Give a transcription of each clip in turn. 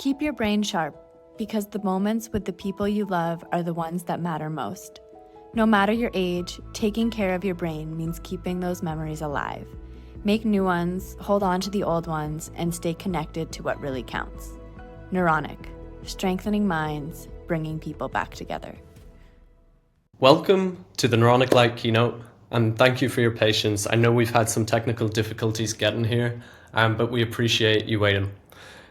Keep your brain sharp, because the moments with the people you love are the ones that matter most. No matter your age, taking care of your brain means keeping those memories alive. Make new ones, hold on to the old ones, and stay connected to what really counts. Neuronic, strengthening minds, bringing people back together. Welcome to the Neuronic LIGHT keynote, and thank you for your patience. I know we've had some technical difficulties getting here, but we appreciate you waiting.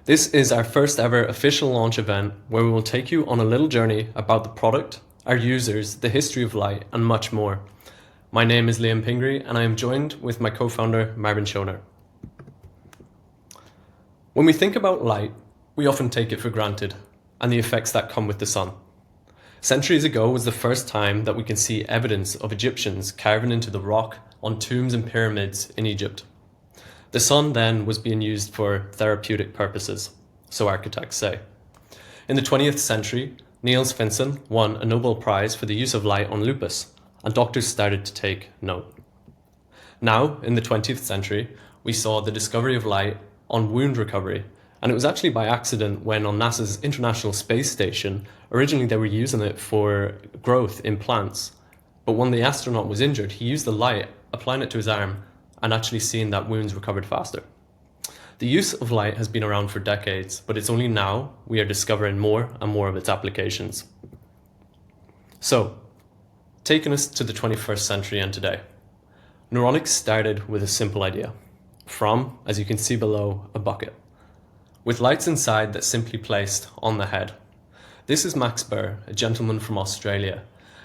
This is our first ever official launch event where we will take you on a little journey about the product, our users, the history of light, and much more. My name is Liam Pingree, and I am joined with my co-founder, Marvin Schoner. When we think about light, we often take it for granted, and the effects that come with the sun. Centuries ago was the first time that we can see evidence of Egyptians carving into the rock on tombs and pyramids in Egypt. The sun then was being used for therapeutic purposes, so architects say. In the 20th century, Niels Finsen won a Nobel Prize for the use of light on lupus, and doctors started to take note. Now, in the 20th century, we saw the discovery of light on wound recovery, and it was actually by accident when on NASA's International Space Station, originally they were using it for growth in plants, but when the astronaut was injured, he used the light, applying it to his arm, and actually seeing that wounds recovered faster. The use of light has been around for decades, but it's only now we are discovering more and more of its applications. So, taking us to the 21st century and today, Neuronic started with a simple idea from, as you can see below, a bucket, with lights inside that simply placed on the head. This is Max Burr, a gentleman from Australia,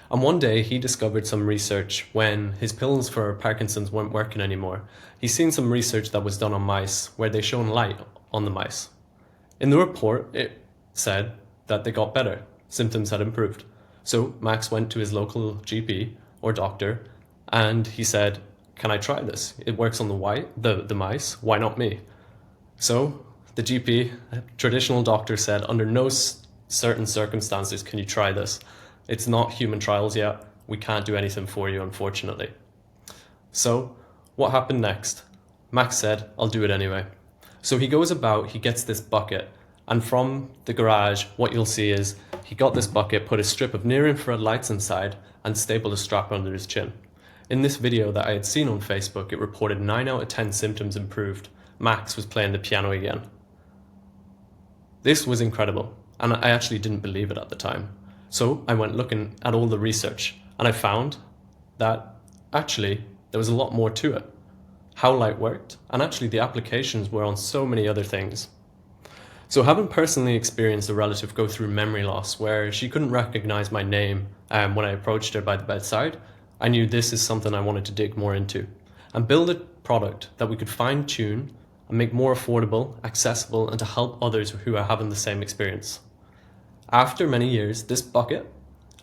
and one day he discovered some research when his pills for Parkinson's weren't working anymore. He's seen some research that was done on mice where they shone light on the mice. In the report, it said that they got better, symptoms had improved. So Max went to his local GP or doctor and he said, "Can I try this? It works on the mice, why not me?" So the GP, a traditional doctor, said, "Under no certain circumstances can you try this. It's not human trials yet. We can't do anything for you, unfortunately." So what happened next? Max said, "I'll do it anyway." So he goes about, he gets this bucket, and from the garage, what you'll see is he got this bucket, put a strip of near-infrared lights inside, and stapled a strap under his chin. In this video that I had seen on Facebook, it reported 9 out of 10 symptoms improved. Max was playing the piano again. This was incredible, and I actually didn't believe it at the time. So I went looking at all the research, and I found that actually there was a lot more to it. How light worked, and actually the applications were on so many other things. So having personally experienced a relative go through memory loss where she couldn't recognize my name when I approached her by the bedside, I knew this is something I wanted to dig more into and build a product that we could fine-tune and make more affordable, accessible, and to help others who are having the same experience. After many years, this bucket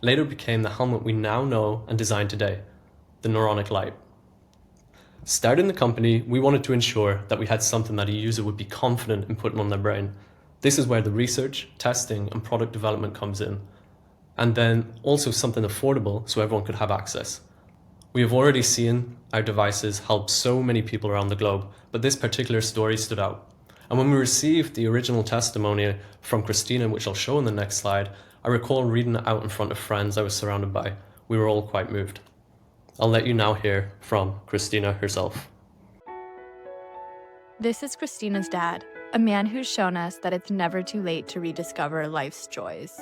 later became the helmet we now know and design today, the Neuronic LIGHT. Starting the company, we wanted to ensure that we had something that a user would be confident in putting on their brain. This is where the research, testing, and product development comes in. And then also something affordable so everyone could have access. We have already seen our devices help so many people around the globe, but this particular story stood out. And when we received the original testimonial from Christina, which I'll show in the next slide, I recall reading it out in front of friends I was surrounded by. We were all quite moved. I'll let you now hear from Christina herself. This is Christina's dad, a man who's shown us that it's never too late to rediscover life's joys.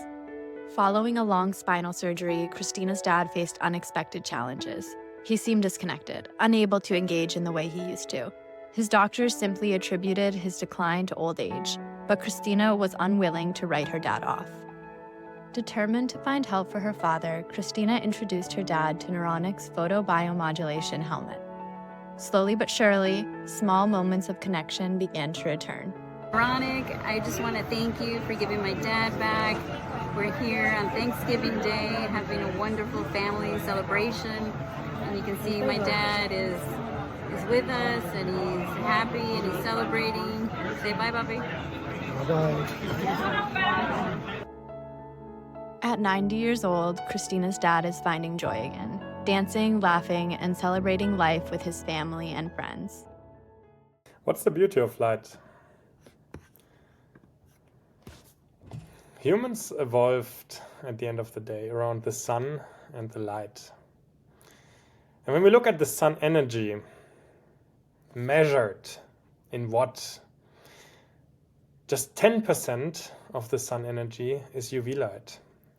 Following a long spinal surgery, Christina's dad faced unexpected challenges. He seemed disconnected, unable to engage in the way he used to. His doctors simply attributed his decline to old age, but Christina was unwilling to write her dad off. Determined to find help for her father, Christina introduced her dad to Neuronic's Photobiomodulation helmet. Slowly but surely, small moments of connection began to return. Neuronic, I just want to thank you for giving my dad back. We're here on Thanksgiving Day, having a wonderful family celebration, and you can see my dad is with us, and he's happy, and he's celebrating. Say bye, Bobby. Bye-bye. At 90 years old, Christina's dad is finding joy again, dancing, laughing, and celebrating life with his family and friends. What's the beauty of light? Humans evolved at the end of the day around the sun and the light. And when we look at the sun energy measured in watt, just 10% of the sun energy is UV light.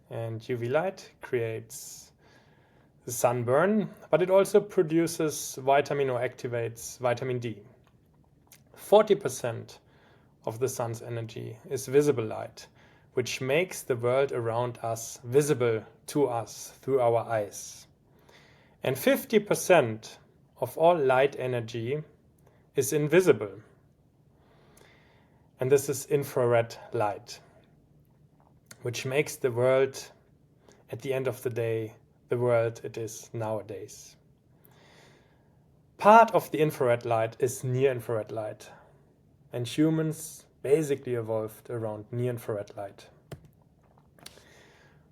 And UV light creates the sunburn, but it also produces vitamin or activates vitamin D. 40% of the sun's energy is visible light, which makes the world around us visible to us through our eyes. And 50% of all light energy is invisible. And this is infrared light, which makes the world, at the end of the day, the world it is nowadays. Part of the infrared light is near-infrared light, and humans basically evolved around near-infrared light.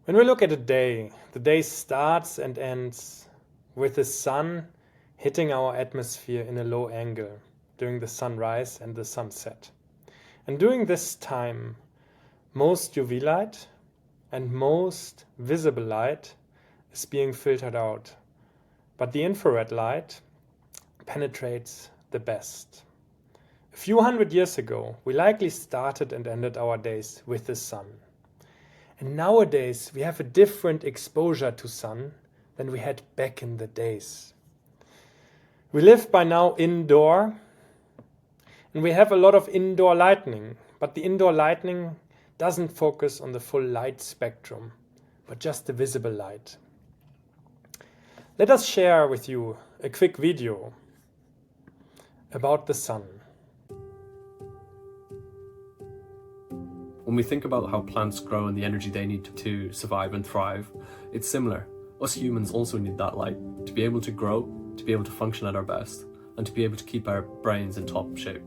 When we look at a day, the day starts and ends with the sun hitting our atmosphere in a low angle during the sunrise and the sunset. And during this time, most UV light and most visible light is being filtered out, but the infrared light penetrates the best. A few hundred years ago, we likely started and ended our days with the sun. And nowadays, we have a different exposure to sun than we had back in the days. We live by now indoor, and we have a lot of indoor lighting, but the indoor lighting doesn't focus on the full light spectrum, but just the visible light. Let us share with you a quick video about the sun. When we think about how plants grow and the energy they need to survive and thrive, it's similar. Us humans also need that light to be able to grow, to be able to function at our best, and to be able to keep our brains in top shape.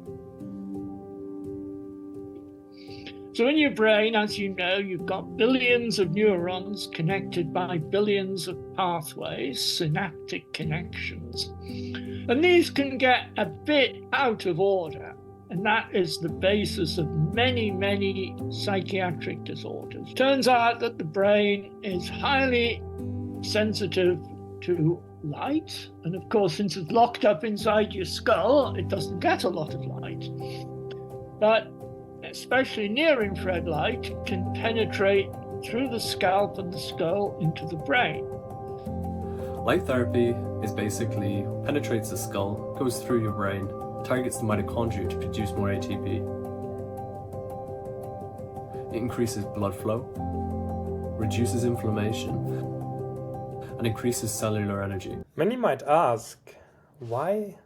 So in your brain, as you know, you've got billions of neurons connected by billions of pathways, synaptic connections. And these can get a bit out of order. And that is the basis of many, many psychiatric disorders. Turns out that the brain is highly sensitive to light. And of course, since it's locked up inside your skull, it doesn't get a lot of light. But especially near-infrared light can penetrate through the scalp and the skull into the brain. Light therapy is basically penetrates the skull, goes through your brain, targets the mitochondria to produce more ATP. It increases blood flow, reduces inflammation, and increases cellular energy. Many might ask, why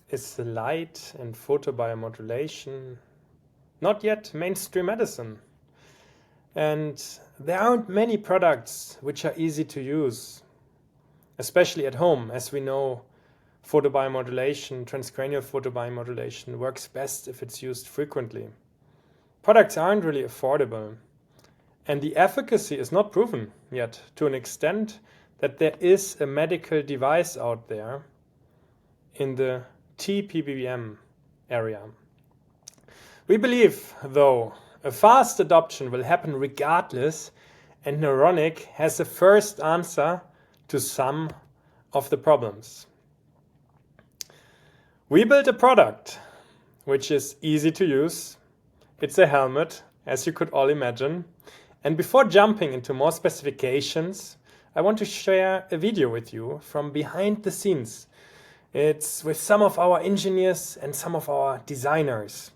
is the light and photobiomodulation not yet mainstream medicine? And there aren't many products which are easy to use, especially at home. As we know, photobiomodulation, transcranial photobiomodulation works best if it's used frequently. Products aren't really affordable, and the efficacy is not proven yet to an extent that there is a medical device out there in the TPBM area. We believe, though, a fast adoption will happen regardless, and Neuronic has the first answer to some of the problems. We built a product which is easy to use. It's a helmet, as you could all imagine. And before jumping into more specifications, I want to share a video with you from behind the scenes. It's with some of our engineers and some of our designers.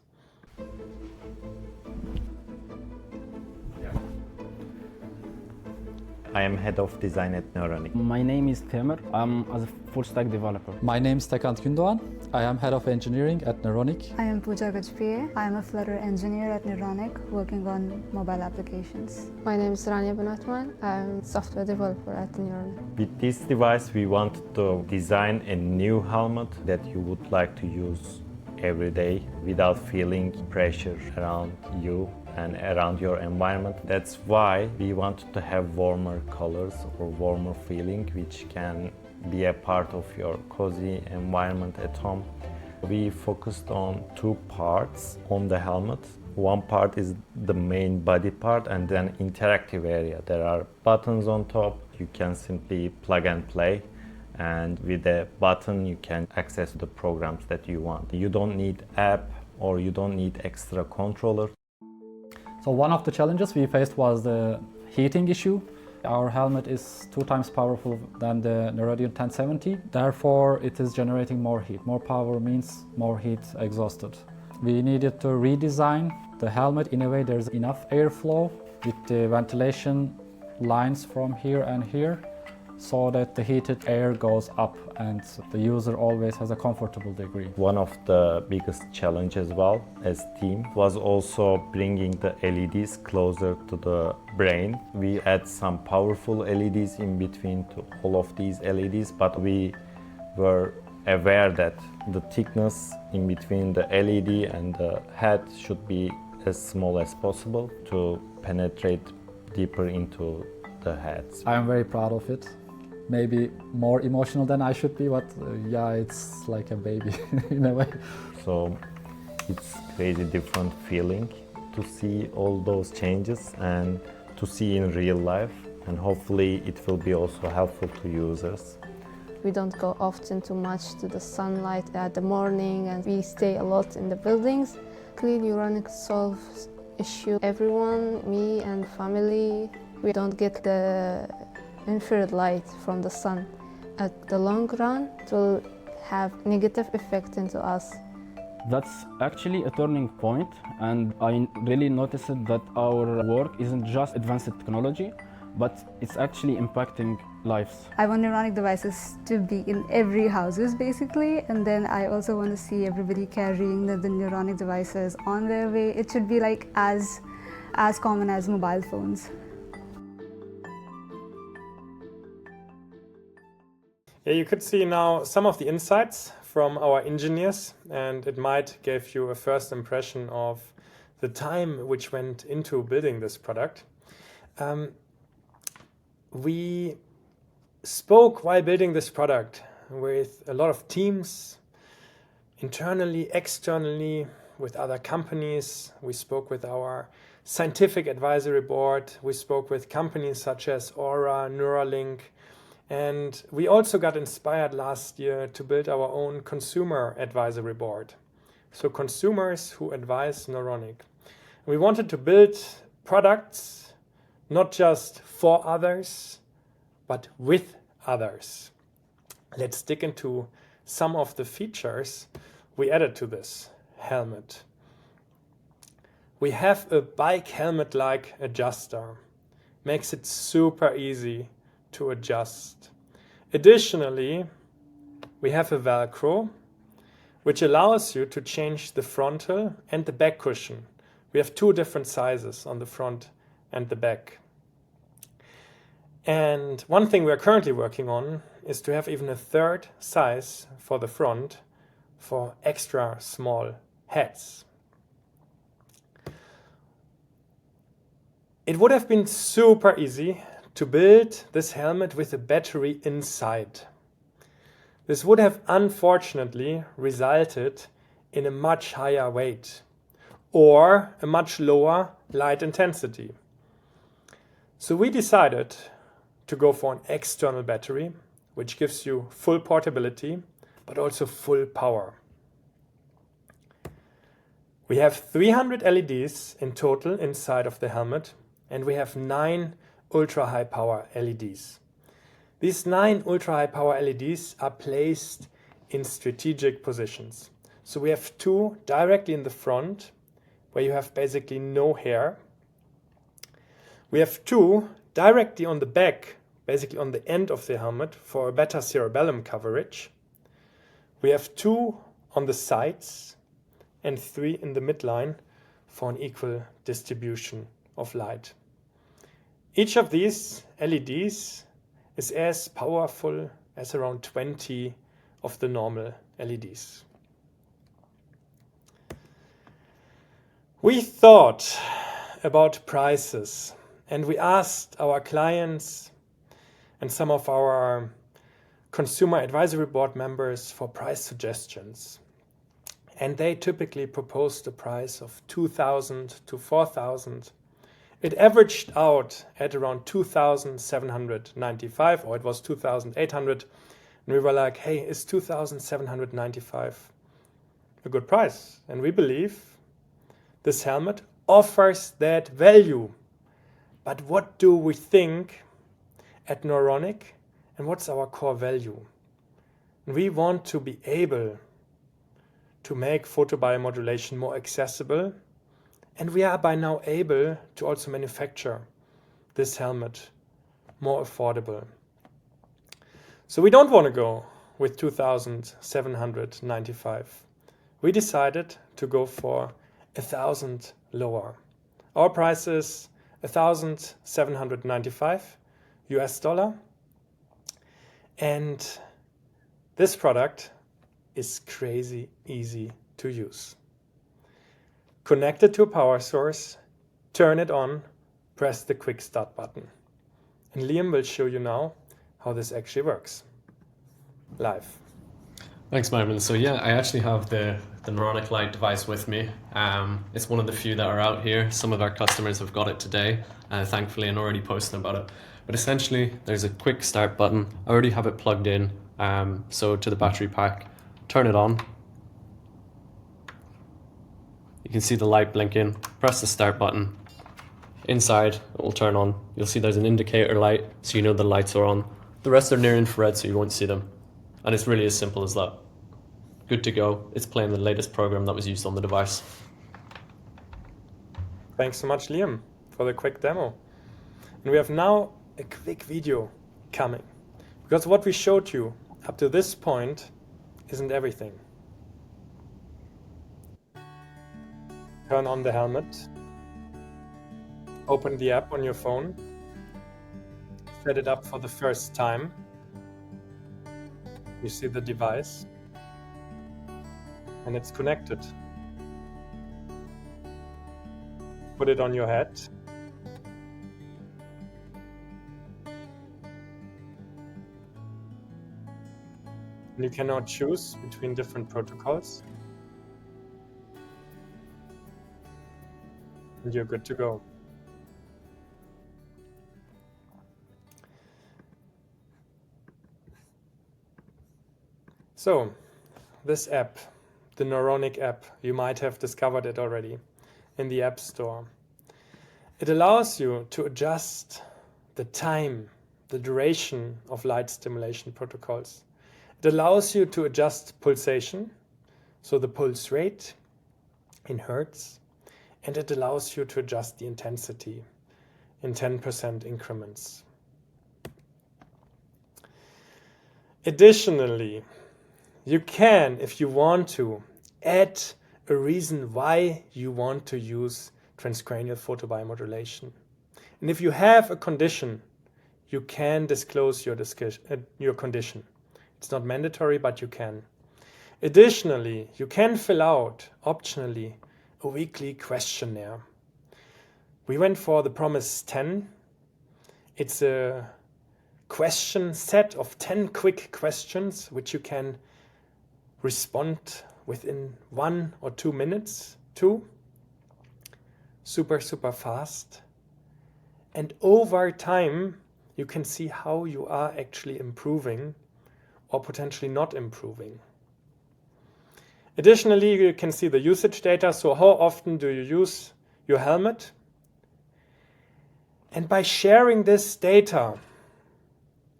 I am head of design at Neuronic. My name is Temer. I'm a full stack developer. My name is Tekant Gündoğan. I am head of engineering at Neuronic. I am Pooja Gajpie. I am a Flutter engineer at Neuronic, working on mobile applications. My name is Rania Benatman. I'm a software developer at Neuronic. With this device, we wanted to design a new helmet that you would like to use every day without feeling pressure around you and around your environment. That's why we wanted to have warmer colors or warmer feeling, which can be a part of your cozy environment at home. We focused on two parts on the helmet. One part is the main body part and then interactive area. There are buttons on top. You can simply plug and play, and with a button you can access the programs that you want. You don't need app or you don't need extra controller. So one of the challenges we faced was the heating issue. Our helmet is 2 times powerful than the Neuronic 1070. Therefore, it is generating more heat. More power means more heat exhausted. We needed to redesign the helmet in a way there's enough airflow with the ventilation lines from here and here, so that the heated air goes up and the user always has a comfortable degree. One of the biggest challenges as well as team was also bringing the LEDs closer to the brain. We add some powerful LEDs in between to all of these LEDs, but we were aware that the thickness in between the LED and the head should be as small as possible to penetrate deeper into the heads. I am very proud of it. Maybe more emotional than I should be, but yeah, it's like a baby in a way. So it's crazy different feeling to see all those changes and to see in real life, and hopefully it will be also helpful to users. We don't go often too much to the sunlight at the morning, and we stay a lot in the buildings. Clearly, Neuronic solves issue. Everyone, me and family, we don't get the infrared light from the sun. At the long run, it will have negative effect into us. That's actually a turning point, and I really noticed that our work isn't just advanced technology, but it's actually impacting lives. I want Neuronic devices to be in every houses basically, and then I also want to see everybody carrying the Neuronic devices on their way. It should be like as common as mobile phones. Yeah, you could see now some of the insights from our engineers, and it might give you a first impression of the time which went into building this product. We spoke while building this product with a lot of teams, internally, externally, with other companies. We spoke with our scientific advisory board. We spoke with companies such as Aura, Neuralink, and we also got inspired last year to build our own consumer advisory board. So consumers who advise Neuronic. We wanted to build products not just for others, but with others. Let's dig into some of the features we added to this helmet. We have a bike helmet-like adjuster. Makes it super easy to adjust. Additionally, we have a Velcro, which allows you to change the frontal and the back cushion. We have 2 different sizes on the front and the back. And one thing we are currently working on is to have even a 3rd size for the front for extra small heads. It would have been super easy to build this helmet with a battery inside. This would have unfortunately resulted in a much higher weight or a much lower light intensity. So we decided to go for an external battery, which gives you full portability, but also full power. We have 300 LEDs in total inside of the helmet, and we have 9 ultra-high power LEDs. These 9 ultra-high power LEDs are placed in strategic positions. So we have 2 directly in the front, where you have basically no hair. We have 2 directly on the back, basically on the end of the helmet, for a better cerebellum coverage. We have 2 on the sides and 3 in the midline for an equal distribution of light. Each of these LEDs is as powerful as around 20 of the normal LEDs. We thought about prices, and we asked our clients and some of our consumer advisory board members for price suggestions. and they typically proposed a price of 2,000 to 4,000. It averaged out at around 2,795, or it was 2,800, and we were like, hey, is 2,795 a good price? And we believe this helmet offers that value. But what do we think at Neuronic, and what's our core value? We want to be able to make photobiomodulation more accessible, and we are by now able to also manufacture this helmet more affordable. So we don't want to go with 2,795. We decided to go for 1,000 lower. Our price is 1,795 US dollar, and this product is crazy easy to use. Connect it to a power source, turn it on, press the quick start button. And Liam will show you now how this actually works. Live. Thanks, Marvin. So yeah, I actually have the Neuronic LIGHT device with me. It's one of the few that are out here. Some of our customers have got it today, thankfully, and already posted about it. But essentially, there's a quick start button. I already have it plugged in, so to the battery pack. Turn it on. You can see the light blinking. Press the start button. Inside, it will turn on. You'll see there's an indicator light, so you know the lights are on. The rest are near infrared, so you won't see them. And it's really as simple as that. Good to go. It's playing the latest program that was used on the device. Thanks so much, Liam, for the quick demo. And we have now a quick video coming, because what we showed you up to this point isn't everything. Turn on the helmet, open the app on your phone, set it up for the first time. You see the device, and it's connected. Put it on your head. And you can now choose between different protocols. And you're good to go. So, this app, the Neuronic app, you might have discovered it already in the App Store. It allows you to adjust the time, the duration of light stimulation protocols. It allows you to adjust pulsation, so the pulse rate in hertz, and it allows you to adjust the intensity in 10% increments. Additionally, you can, if you want to, add a reason why you want to use transcranial photobiomodulation. And if you have a condition, you can disclose your condition. It's not mandatory, but you can. Additionally, you can fill out, optionally, a weekly questionnaire. We went for the Promise 10. It's a question set of 10 quick questions which you can respond within 1 or 2 minutes to. Super fast. And over time, you can see how you are actually improving or potentially not improving. Additionally, you can see the usage data. So how often do you use your helmet? And by sharing this data,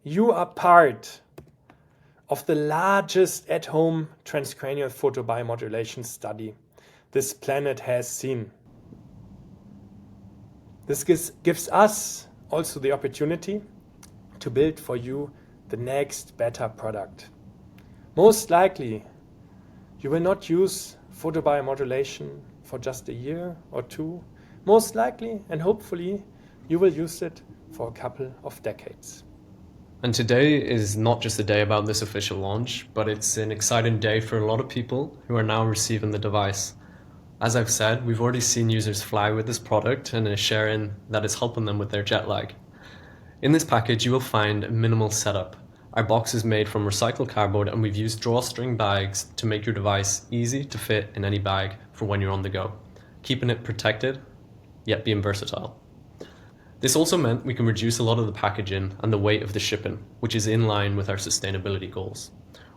you are part of the largest at-home transcranial photobiomodulation study this planet has seen. This gives us also the opportunity to build for you the next better product. Most likely, you will not use photobiomodulation for just a year or two. Most likely, and hopefully, you will use it for a couple of decades. And today is not just a day about this official launch, but it's an exciting day for a lot of people who are now receiving the device. As I've said, we've already seen users fly with this product and are sharing that it's helping them with their jet lag. In this package, you will find a minimal setup. Our box is made from recycled cardboard and we've used drawstring bags to make your device easy to fit in any bag for when you're on the go, keeping it protected, yet being versatile. This also meant we can reduce a lot of the packaging and the weight of the shipping, which is in line with our sustainability goals.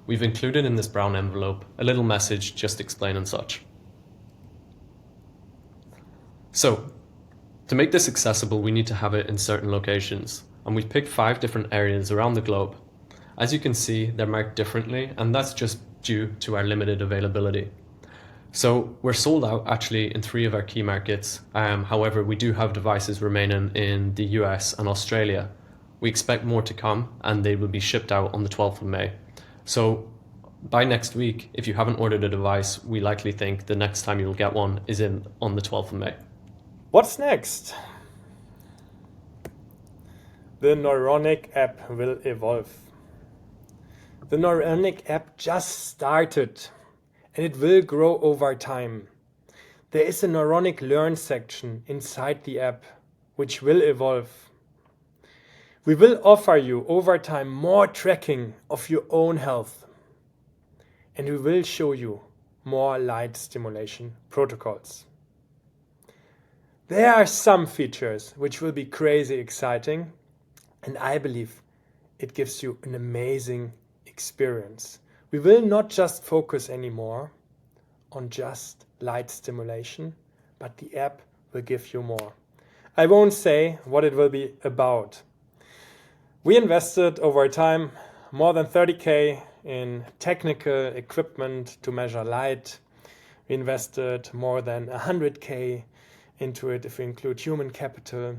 We've included in this brown envelope a little message just explaining such. So, to make this accessible, we need to have it in certain locations, and we've picked 5 different areas around the globe. As you can see, they're marked differently, and that's just due to our limited availability. So we're sold out actually in 3 of our key markets. However, we do have devices remaining in the US and Australia. We expect more to come, and they will be shipped out on the 12th of May. So by next week, if you haven't ordered a device, we likely think the next time you'll get one is on the 12th of May. What's next? The Neuronic app will evolve. The Neuronic app just started and it will grow over time. There is a Neuronic Learn section inside the app which will evolve. We will offer you over time more tracking of your own health, and we will show you more light stimulation protocols. There are some features which will be crazy exciting, and I believe it gives you an amazing experience. We will not just focus anymore on just light stimulation, but the app will give you more. I won't say what it will be about. We invested over time more than 30K in technical equipment to measure light. We invested more than 100K into it if we include human capital.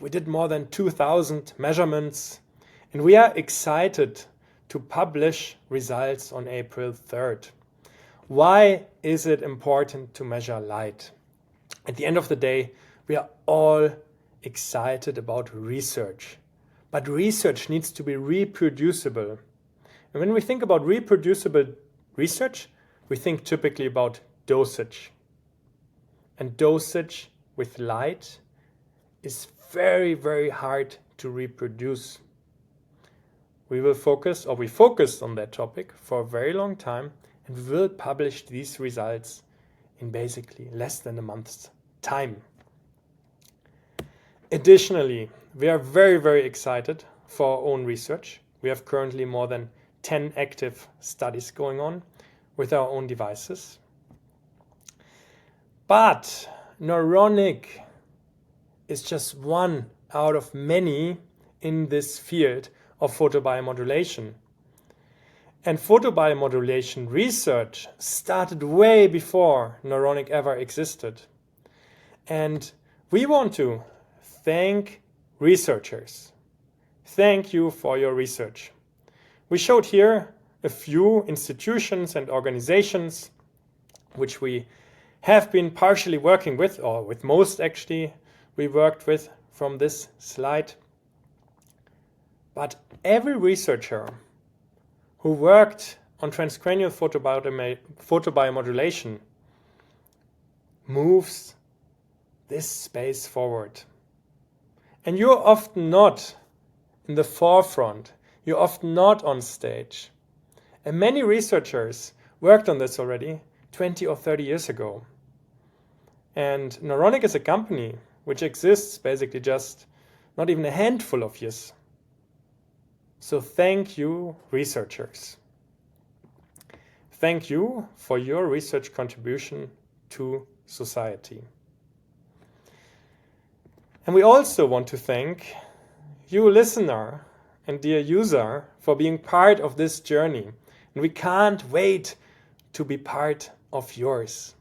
We did more than 2,000 measurements, and we are excited to publish results on April 3rd. Why is it important to measure light? At the end of the day, we are all excited about research, but research needs to be reproducible. And when we think about reproducible research, we think typically about dosage. And dosage with light is very, very hard to reproduce. We focused on that topic for a very long time, and we will publish these results in basically less than a month's time. Additionally, we are very, very excited for our own research. We have currently more than 10 active studies going on with our own devices. But Neuronic is just one out of many in this field of photobiomodulation. And photobiomodulation research started way before Neuronic ever existed. And we want to thank researchers. Thank you for your research. We showed here a few institutions and organizations which we have been partially working with, or with most actually we worked with from this slide. But every researcher who worked on transcranial photobiomodulation moves this space forward. And you're often not in the forefront. You're often not on stage. And many researchers worked on this already 20 or 30 years ago. And Neuronic is a company which exists basically just not even a handful of years. So thank you, researchers. Thank you for your research contribution to society. And we also want to thank you, listener and dear user, for being part of this journey. And we can't wait to be part of yours.